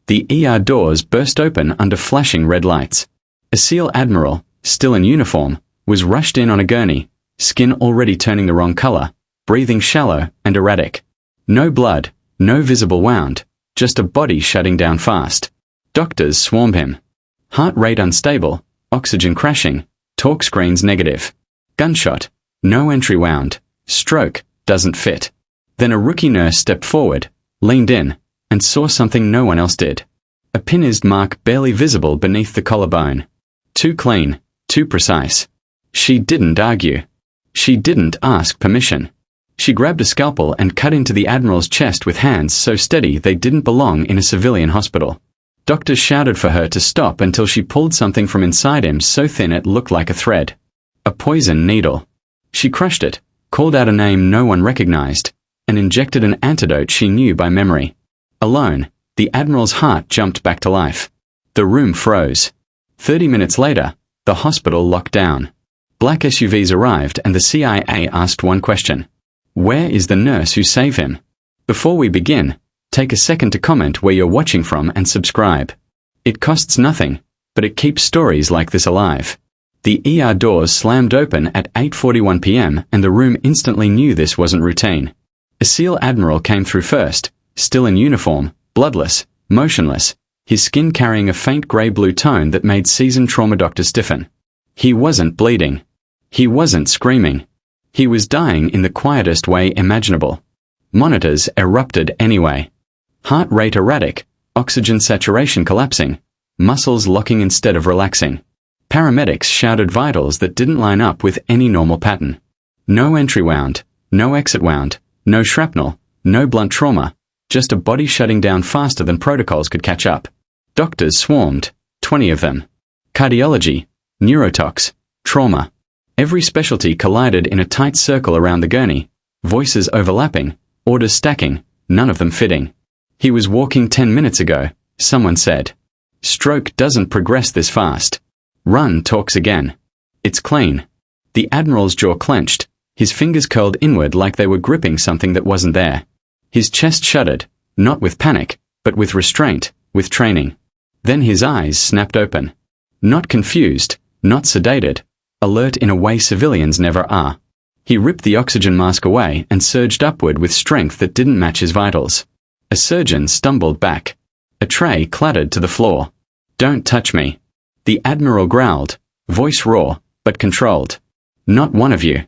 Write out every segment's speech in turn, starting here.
The ER doors burst open under flashing red lights. A SEAL Admiral, still in uniform, was rushed in on a gurney, skin already turning the wrong color, breathing shallow and erratic. No blood, no visible wound, just a body shutting down fast. Doctors swarmed him. Heart rate unstable, oxygen crashing, talk screens negative. Gunshot, no entry wound, stroke, doesn't fit. Then a rookie nurse stepped forward, leaned in, and saw something no one else did. A pin-ized mark barely visible beneath the collarbone. Too clean, too precise. She didn't argue. She didn't ask permission. She grabbed a scalpel and cut into the Admiral's chest with hands so steady they didn't belong in a civilian hospital. Doctors shouted for her to stop until she pulled something from inside him so thin it looked like a thread. A poison needle. She crushed it, called out a name no one recognized, and injected an antidote she knew by memory. Alone, the Admiral's heart jumped back to life. The room froze. 30 minutes later, the hospital locked down. Black SUVs arrived and the CIA asked one question. Where is the nurse who saved him? Before we begin, take a second to comment where you're watching from and subscribe. It costs nothing, but it keeps stories like this alive. The ER doors slammed open at 8:41 p.m. and the room instantly knew this wasn't routine. A SEAL Admiral came through first, still in uniform, bloodless, motionless, his skin carrying a faint grey-blue tone that made seasoned trauma doctors stiffen. He wasn't bleeding. He wasn't screaming. He was dying in the quietest way imaginable. Monitors erupted anyway. Heart rate erratic, oxygen saturation collapsing, muscles locking instead of relaxing. Paramedics shouted vitals that didn't line up with any normal pattern. No entry wound, no exit wound, no shrapnel, no blunt trauma, just a body shutting down faster than protocols could catch up. Doctors swarmed, 20 of them. Cardiology, neurotox, trauma. Every specialty collided in a tight circle around the gurney, voices overlapping, orders stacking, none of them fitting. He was walking 10 minutes ago, someone said. Stroke doesn't progress this fast. Run talks again. It's clean. The Admiral's jaw clenched, his fingers curled inward like they were gripping something that wasn't there. His chest shuddered, not with panic, but with restraint, with training. Then his eyes snapped open. Not confused, not sedated, alert in a way civilians never are. He ripped the oxygen mask away and surged upward with strength that didn't match his vitals. A surgeon stumbled back. A tray clattered to the floor. Don't touch me. The Admiral growled, voice raw, but controlled. Not one of you.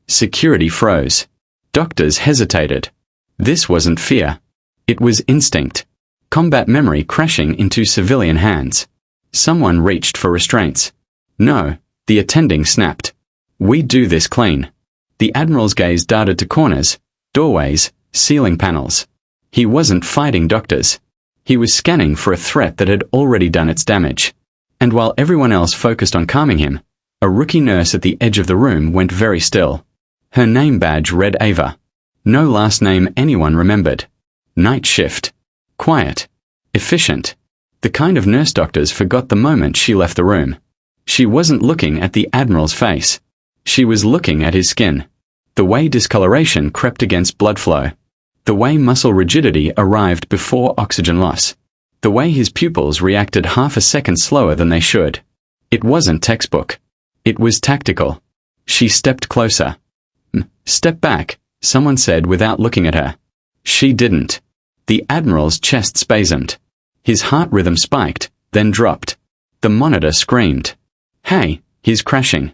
Security froze. Doctors hesitated. This wasn't fear. It was instinct. Combat memory crashing into civilian hands. Someone reached for restraints. No, the attending snapped. We do this clean. The Admiral's gaze darted to corners, doorways, ceiling panels. He wasn't fighting doctors. He was scanning for a threat that had already done its damage. And while everyone else focused on calming him, a rookie nurse at the edge of the room went very still. Her name badge read Ava. No last name anyone remembered. Night shift. Quiet. Efficient. The kind of nurse doctors forgot the moment she left the room. She wasn't looking at the Admiral's face. She was looking at his skin. The way discoloration crept against blood flow. The way muscle rigidity arrived before oxygen loss. The way his pupils reacted half a second slower than they should. It wasn't textbook. It was tactical. She stepped closer. Step back, someone said without looking at her. She didn't. The Admiral's chest spasmed. His heart rhythm spiked, then dropped. The monitor screamed. Hey, he's crashing.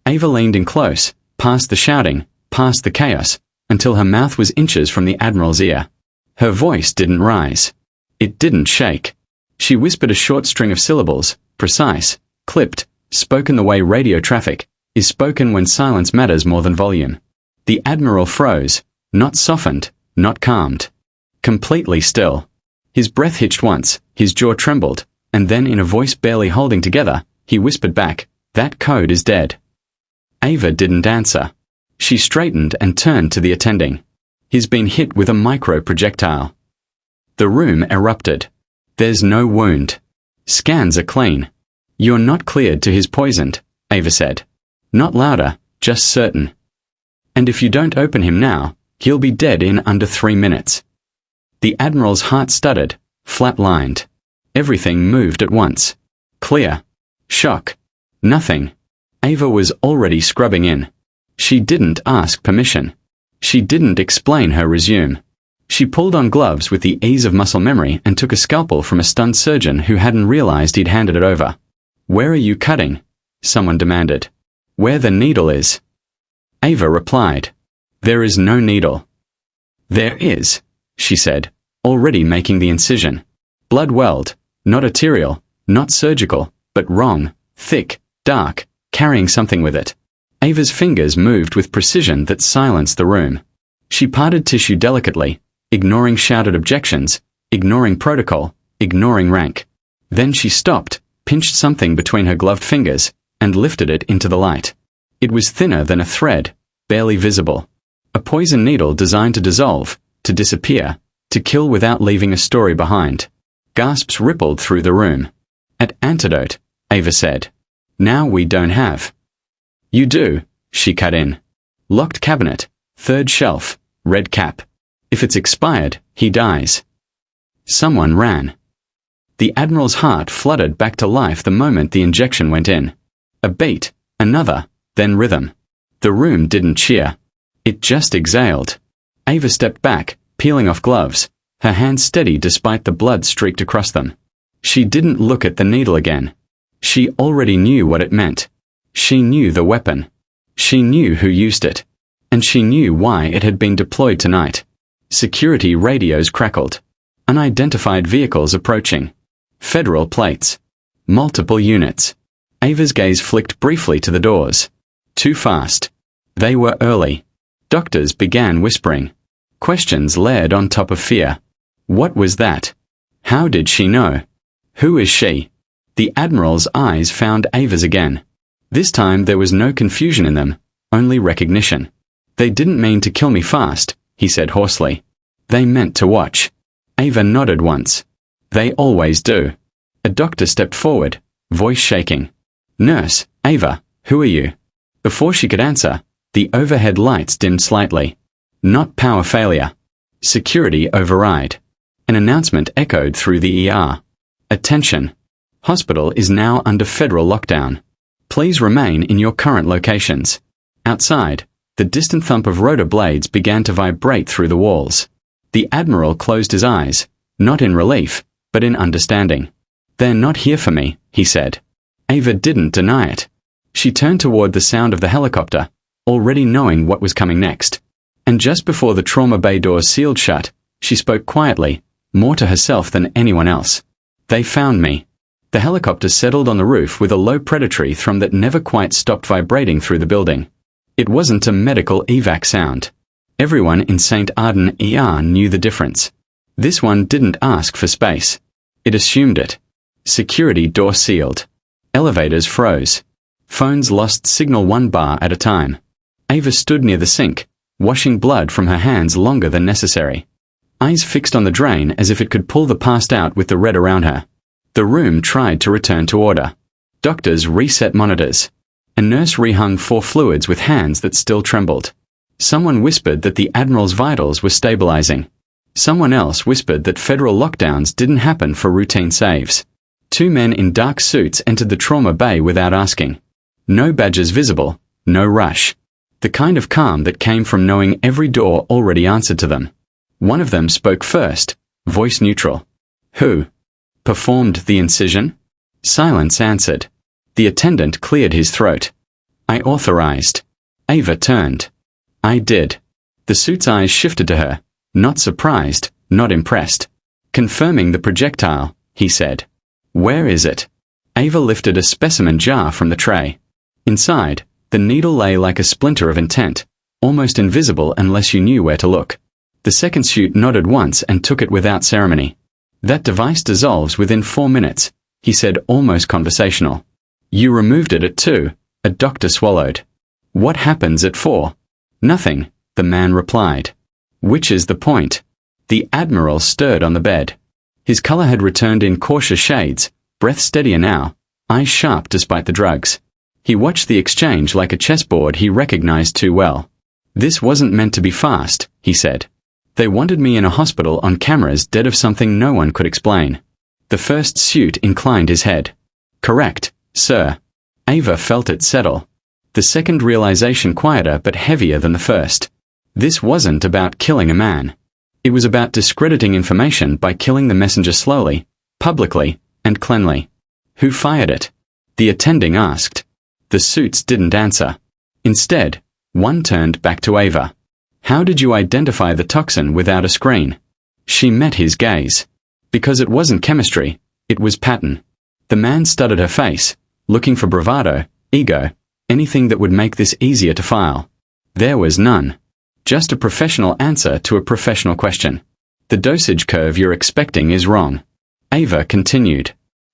Ava leaned in close, past the shouting, past the chaos, until her mouth was inches from the Admiral's ear. Her voice didn't rise. It didn't shake. She whispered a short string of syllables, precise, clipped, spoken the way radio traffic is spoken when silence matters more than volume. The Admiral froze, not softened, not calmed. Completely still. His breath hitched once, his jaw trembled, and then in a voice barely holding together, he whispered back, "That code is dead." Ava didn't answer. She straightened and turned to the attending. He's been hit with a micro-projectile. The room erupted. There's no wound. Scans are clean. You're not cleared to his poisoned, Ava said. Not louder, just certain. And if you don't open him now, he'll be dead in under 3 minutes. The Admiral's heart stuttered, flat-lined. Everything moved at once. Clear. Shock. Nothing. Ava was already scrubbing in. She didn't ask permission. She didn't explain her resume. She pulled on gloves with the ease of muscle memory and took a scalpel from a stunned surgeon who hadn't realized he'd handed it over. "Where are you cutting?" someone demanded. "Where the needle is." Ava replied, "There is no needle." "There is," she said, already making the incision. Blood welled, not arterial, not surgical, but wrong, thick, dark, carrying something with it. Ava's fingers moved with precision that silenced the room. She parted tissue delicately, ignoring shouted objections, ignoring protocol, ignoring rank. Then she stopped, pinched something between her gloved fingers, and lifted it into the light. It was thinner than a thread, barely visible. A poison needle designed to dissolve, to disappear, to kill without leaving a story behind. Gasps rippled through the room. "An antidote," Ava said. "Now we don't have." "You do," she cut in. "Locked cabinet, third shelf, red cap. If it's expired, he dies." Someone ran. The Admiral's heart fluttered back to life the moment the injection went in. A beat, another, then rhythm. The room didn't cheer. It just exhaled. Ava stepped back, peeling off gloves, her hands steady despite the blood streaked across them. She didn't look at the needle again. She already knew what it meant. She knew the weapon. She knew who used it. And she knew why it had been deployed tonight. Security radios crackled. Unidentified vehicles approaching. Federal plates. Multiple units. Ava's gaze flicked briefly to the doors. Too fast. They were early. Doctors began whispering. Questions layered on top of fear. What was that? How did she know? Who is she? The Admiral's eyes found Ava's again. This time there was no confusion in them, only recognition. "They didn't mean to kill me fast," he said hoarsely. "They meant to watch." Ava nodded once. "They always do." A doctor stepped forward, voice shaking. "Nurse, Ava, who are you?" Before she could answer, the overhead lights dimmed slightly. Not power failure. Security override. An announcement echoed through the ER. "Attention. Hospital is now under federal lockdown. Please remain in your current locations." Outside, the distant thump of rotor blades began to vibrate through the walls. The Admiral closed his eyes, not in relief, but in understanding. "They're not here for me," he said. Ava didn't deny it. She turned toward the sound of the helicopter, already knowing what was coming next. And just before the trauma bay doors sealed shut, she spoke quietly, more to herself than anyone else. "They found me." The helicopter settled on the roof with a low predatory thrum that never quite stopped vibrating through the building. It wasn't a medical evac sound. Everyone in St. Arden ER knew the difference. This one didn't ask for space. It assumed it. Security door sealed. Elevators froze. Phones lost signal 1 bar at a time. Ava stood near the sink, washing blood from her hands longer than necessary. Eyes fixed on the drain as if it could pull the past out with the red around her. The room tried to return to order. Doctors reset monitors. A nurse rehung 4 fluids with hands that still trembled. Someone whispered that the Admiral's vitals were stabilizing. Someone else whispered that federal lockdowns didn't happen for routine saves. 2 men in dark suits entered the trauma bay without asking. No badges visible, no rush. The kind of calm that came from knowing every door already answered to them. One of them spoke first, voice neutral. "Who performed the incision?" Silence answered. The attendant cleared his throat. "I authorized." Ava turned. "I did." The suit's eyes shifted to her, not surprised, not impressed. "Confirming the projectile," he said. "Where is it?" Ava lifted a specimen jar from the tray. Inside, the needle lay like a splinter of intent, almost invisible unless you knew where to look. The second suit nodded once and took it without ceremony. "That device dissolves within 4 minutes," he said, almost conversational. "You removed it at 2, a doctor swallowed. "What happens at 4? "Nothing," the man replied. "Which is the point?" The Admiral stirred on the bed. His color had returned in cautious shades, breath steadier now, eyes sharp despite the drugs. He watched the exchange like a chessboard he recognized too well. "This wasn't meant to be fast," he said. "They wanted me in a hospital on cameras dead of something no one could explain." The first suit inclined his head. Correct, sir. Ava felt it settle. The second realization quieter but heavier than the first. This wasn't about killing a man. It was about discrediting information by killing the messenger slowly, publicly, and cleanly. Who fired it? The attending asked. The suits didn't answer. Instead, one turned back to Ava. How did you identify the toxin without a screen? She met his gaze. Because it wasn't chemistry, it was pattern. The man studied her face, looking for bravado, ego, anything that would make this easier to file. There was none. Just a professional answer to a professional question. The dosage curve you're expecting is wrong. Ava continued.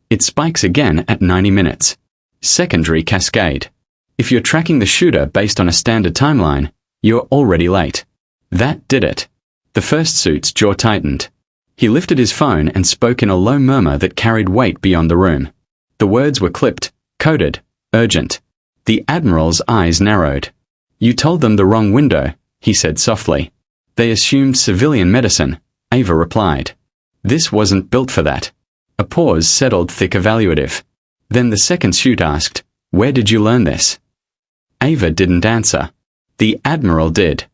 It spikes again at 90 minutes. Secondary cascade. If you're tracking the shooter based on a standard timeline, you're already late. That did it. The first suit's jaw tightened. He lifted his phone and spoke in a low murmur that carried weight beyond the room. The words were clipped, coded, urgent. The Admiral's eyes narrowed. You told them the wrong window, he said softly. They assumed civilian medicine, Ava replied. This wasn't built for that. A pause settled thick evaluative. Then the second suit asked, where did you learn this? Ava didn't answer. The Admiral did.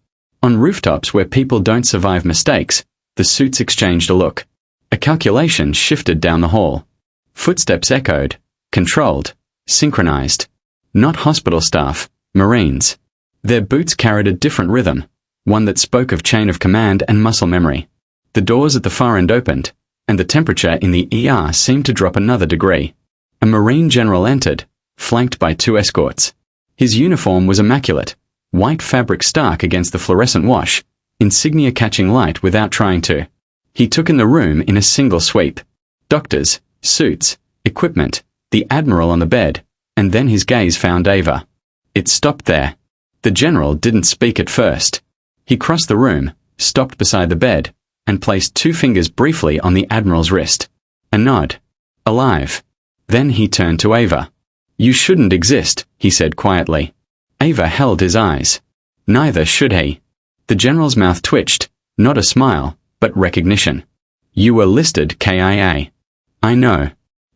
On rooftops where people don't survive mistakes, the suits exchanged a look. A calculation shifted down the hall. Footsteps echoed, controlled, synchronized. Not hospital staff, Marines. Their boots carried a different rhythm, one that spoke of chain of command and muscle memory. The doors at the far end opened, and the temperature in the ER seemed to drop another degree. A Marine general entered, flanked by 2 escorts. His uniform was immaculate, white fabric stark against the fluorescent wash, insignia catching light without trying to. He took in the room in a single sweep. Doctors, suits, equipment, the Admiral on the bed, and then his gaze found Ava. It stopped there. The general didn't speak at first. He crossed the room, stopped beside the bed, and placed 2 fingers briefly on the Admiral's wrist. A nod. Alive. Then he turned to Ava. You shouldn't exist, he said quietly. Ava held his eyes. Neither should he. The general's mouth twitched, not a smile, but recognition. You were listed KIA. I know.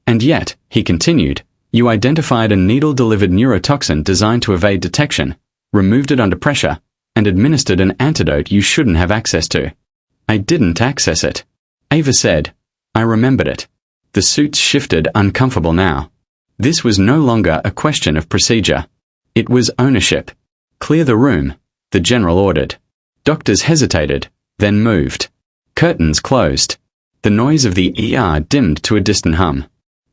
And yet, he continued, you identified a needle-delivered neurotoxin designed to evade detection, removed it under pressure, and administered an antidote you shouldn't have access to. I didn't access it. Ava said. I remembered it. The suits shifted, uncomfortable now. This was no longer a question of procedure. It was ownership. Clear the room, the general ordered. Doctors hesitated, then moved. Curtains closed. The noise of the ER dimmed to a distant hum.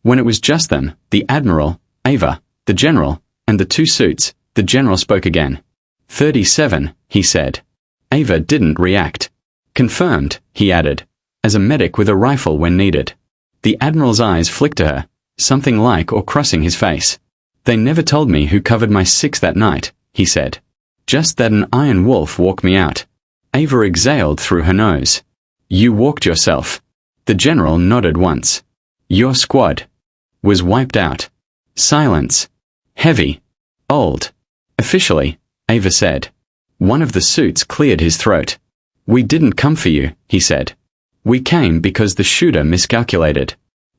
When it was just them, the Admiral, Ava, the general, and the 2 suits, the general spoke again. 37, he said. Ava didn't react. Confirmed, he added, as a medic with a rifle when needed. The Admiral's eyes flicked to her, something like or crossing his face. They never told me who covered my 6 that night, he said. Just that an iron wolf walked me out. Ava exhaled through her nose. You walked yourself. The general nodded once. Your squad was wiped out. Silence. Heavy. Old. Officially, Ava said. One of the suits cleared his throat. We didn't come for you, he said. We came because the shooter miscalculated.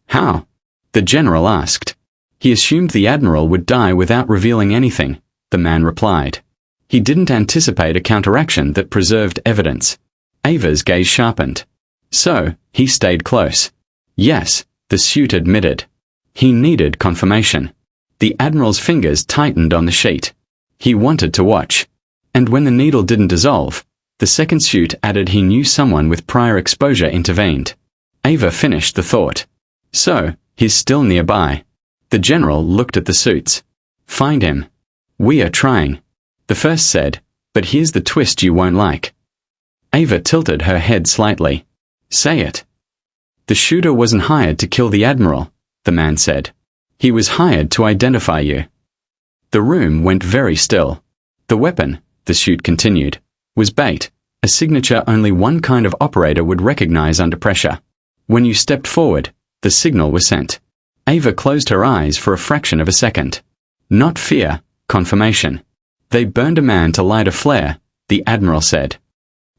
How? The general asked. He assumed the Admiral would die without revealing anything, the man replied. He didn't anticipate a counteraction that preserved evidence. Ava's gaze sharpened. So, he stayed close. Yes, the suit admitted. He needed confirmation. The Admiral's fingers tightened on the sheet. He wanted to watch. And when the needle didn't dissolve, the second suit added he knew someone with prior exposure intervened. Ava finished the thought. So, he's still nearby. The general looked at the suits. Find him. We are trying. The first said, but here's the twist you won't like. Ava tilted her head slightly. Say it. The shooter wasn't hired to kill the Admiral, the man said. He was hired to identify you. The room went very still. The weapon, the suit continued, was bait, a signature only one kind of operator would recognize under pressure. When you stepped forward, the signal was sent. Ava closed her eyes for a fraction of a second. Not fear, confirmation. They burned a man to light a flare, the Admiral said.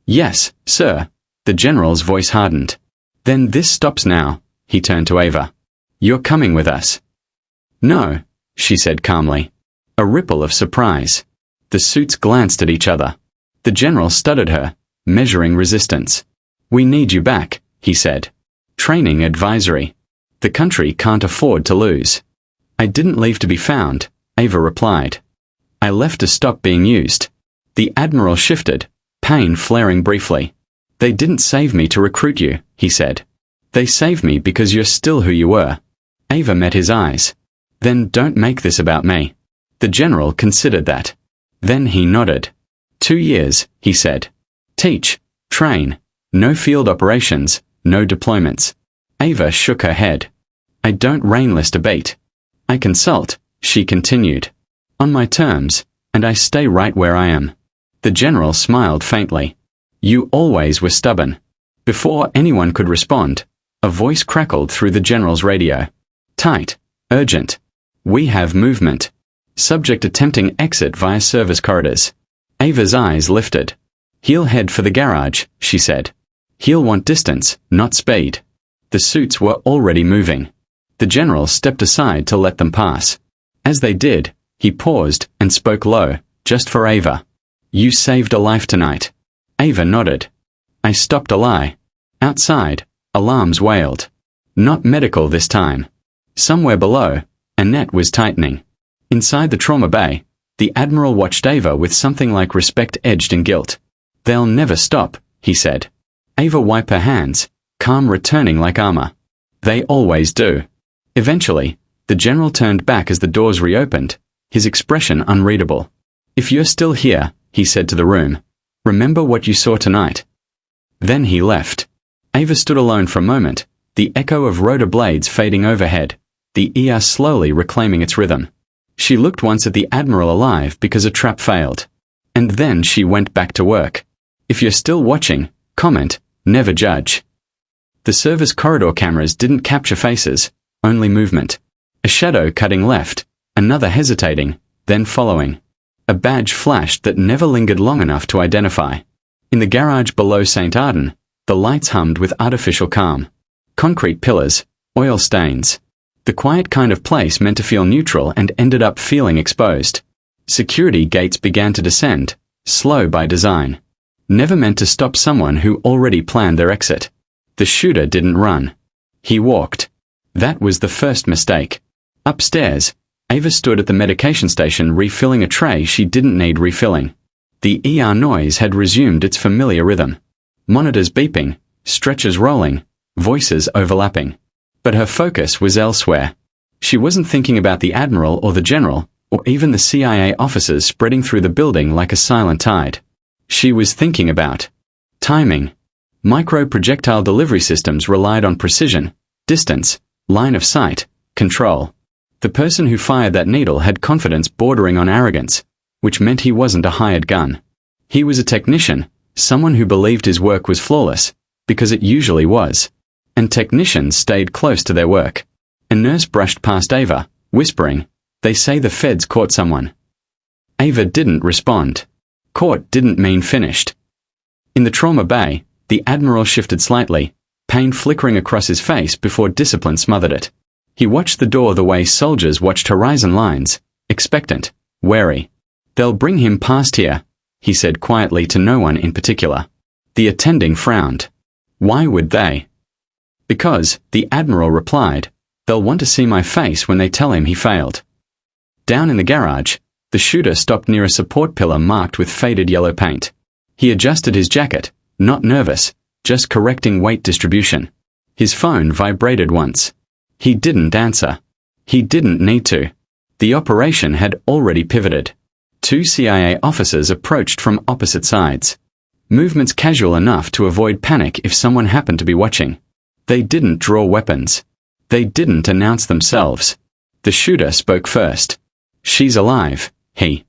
Yes, sir. The general's voice hardened. Then this stops now, he turned to Ava. You're coming with us. No, she said calmly. A ripple of surprise. The suits glanced at each other. The general studied her, measuring resistance. We need you back, he said. Training advisory. The country can't afford to lose. I didn't leave to be found, Ava replied. I left to stop being used. The admiral shifted, pain flaring briefly. They didn't save me to recruit you, he said. They saved me because you're still who you were. Ava met his eyes. Then don't make this about me. The general considered that. Then he nodded. 2 years, he said. Teach, train, no field operations, no deployments. Ava shook her head. I don't rainlist a bait. I consult, she continued. On my terms, and I stay right where I am. The general smiled faintly. You always were stubborn. Before anyone could respond, a voice crackled through the general's radio. Tight, urgent. We have movement. Subject attempting exit via service corridors. Ava's eyes lifted. He'll head for the garage, she said. He'll want distance, not speed. The suits were already moving. The general stepped aside to let them pass. As they did, he paused and spoke low, just for Ava. You saved a life tonight. Ava nodded. I stopped a lie. Outside, alarms wailed. Not medical this time. Somewhere below, a net was tightening. Inside the trauma bay, the admiral watched Ava with something like respect edged in guilt. They'll never stop, he said. Ava wiped her hands, calm returning like armor. They always do. Eventually, the general turned back as the doors reopened, his expression unreadable. If you're still here, he said to the room, remember what you saw tonight. Then he left. Ava stood alone for a moment, the echo of rotor blades fading overhead, the ER slowly reclaiming its rhythm. She looked once at the admiral alive because a trap failed. And then she went back to work. If you're still watching, comment, never judge. The service corridor cameras didn't capture faces, only movement. A shadow cutting left, another hesitating, then following. A badge flashed that never lingered long enough to identify. In the garage below St. Arden, the lights hummed with artificial calm. Concrete pillars, oil stains. The quiet kind of place meant to feel neutral and ended up feeling exposed. Security gates began to descend, slow by design. Never meant to stop someone who already planned their exit. The shooter didn't run. He walked. That was the first mistake. Upstairs, Ava stood at the medication station refilling a tray she didn't need refilling. The ER noise had resumed its familiar rhythm. Monitors beeping, stretchers rolling, voices overlapping. But her focus was elsewhere. She wasn't thinking about the admiral or the general, or even the CIA officers spreading through the building like a silent tide. She was thinking about timing. Micro-projectile delivery systems relied on precision, distance, line of sight, control. The person who fired that needle had confidence bordering on arrogance, which meant he wasn't a hired gun. He was a technician, someone who believed his work was flawless, because it usually was. And technicians stayed close to their work. A nurse brushed past Ava, whispering, "They say the feds caught someone." Ava didn't respond. Caught didn't mean finished. In the trauma bay, the admiral shifted slightly, pain flickering across his face before discipline smothered it. He watched the door the way soldiers watched horizon lines, expectant, wary. "They'll bring him past here," he said quietly to no one in particular. The attending frowned. Why would they? Because, the admiral replied, "They'll want to see my face when they tell him he failed." Down in the garage, the shooter stopped near a support pillar marked with faded yellow paint. He adjusted his jacket, not nervous, just correcting weight distribution. His phone vibrated once. He didn't answer. He didn't need to. The operation had already pivoted. 2 CIA officers approached from opposite sides. Movements casual enough to avoid panic if someone happened to be watching. They didn't draw weapons. They didn't announce themselves. The shooter spoke first. "She's alive," he